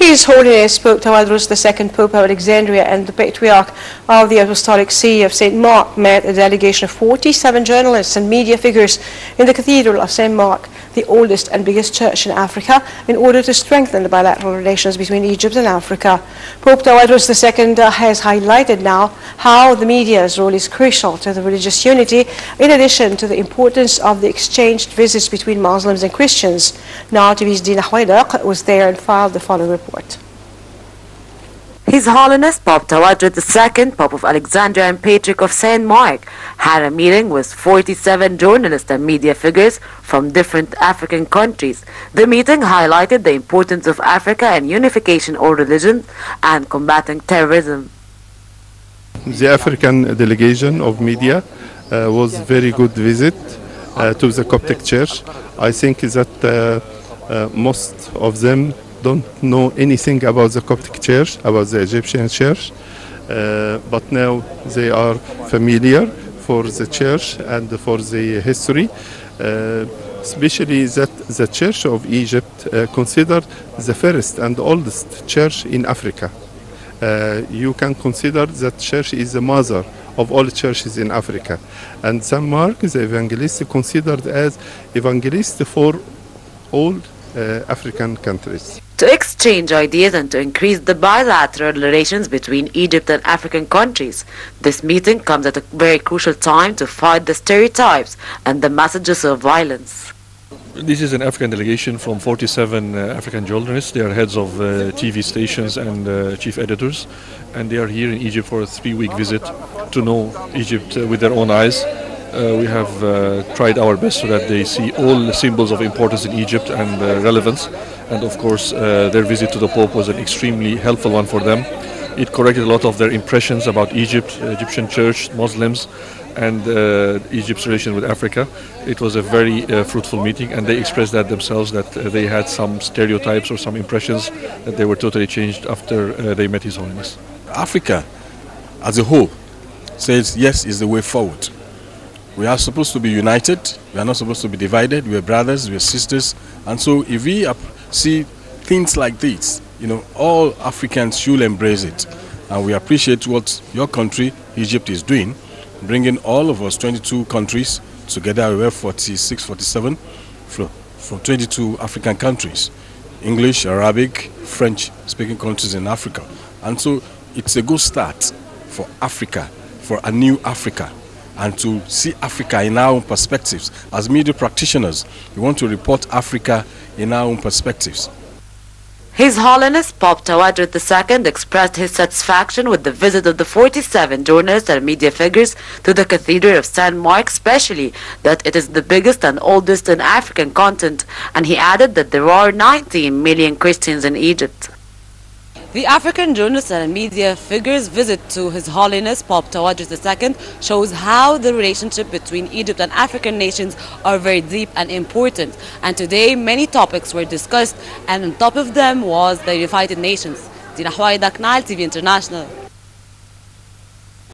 His Holiness Pope Tawadros II, Pope of Alexandria, and the Patriarch of the Apostolic See of St. Mark met a delegation of 47 journalists and media figures in the Cathedral of St. Mark, the oldest and biggest church in Africa, in order to strengthen the bilateral relations between Egypt and Africa. Pope Tawadros II has highlighted now how the media's role is crucial to the religious unity, in addition to the importance of the exchanged visits between Muslims and Christians. Nile TV's Dina Hwaidaq was there and filed the following report. His Holiness Pope Tawadros II, Pope of Alexandria and Patriarch of St. Mark, had a meeting with 47 journalists and media figures from different African countries. The meeting highlighted the importance of Africa and unification of religions and combating terrorism. The African delegation of media was a very good visit to the Coptic Church. I think that most of them don't know anything about the Coptic Church, about the Egyptian Church, but now they are familiar for the Church and for the history, especially that the Church of Egypt considered the first and oldest church in Africa. You can consider that church is the mother of all churches in Africa, and St. Mark, the evangelist, considered as evangelist for all African countries. To exchange ideas and to increase the bilateral relations between Egypt and African countries. This meeting comes at a very crucial time to fight the stereotypes and the messages of violence. This is an African delegation from 47 African journalists. They are heads of TV stations and chief editors, and they are here in Egypt for a 3-week visit to know Egypt with their own eyes. We have tried our best so that they see all the symbols of importance in Egypt and relevance. And of course, their visit to the Pope was an extremely helpful one for them. It corrected a lot of their impressions about Egypt, Egyptian church, Muslims, and Egypt's relation with Africa. It was a very fruitful meeting, and they expressed that themselves, that they had some stereotypes or some impressions that they were totally changed after they met His Holiness. Africa as a whole says yes is the way forward. We are supposed to be united. We are not supposed to be divided. We are brothers, we are sisters. And so if we see things like this, all Africans should embrace it. And we appreciate what your country, Egypt, is doing, bringing all of us, 22 countries, together. We were 46, 47, from 22 African countries, English, Arabic, French-speaking countries in Africa. And so it's a good start for Africa, for a new Africa, and to see Africa in our own perspectives. As media practitioners, we want to report Africa in our own perspectives. His Holiness Pope Tawadros II expressed his satisfaction with the visit of the 47 journalists and media figures to the Cathedral of St. Mark, especially that it is the biggest and oldest in African continent, and he added that there are 19 million Christians in Egypt. The African journalists and media figures' visit to His Holiness Pope Tawadros II shows how the relationship between Egypt and African nations are very deep and important. And today many topics were discussed, and on top of them was the United Nations. Dina Hwaidaq, Nile TV International.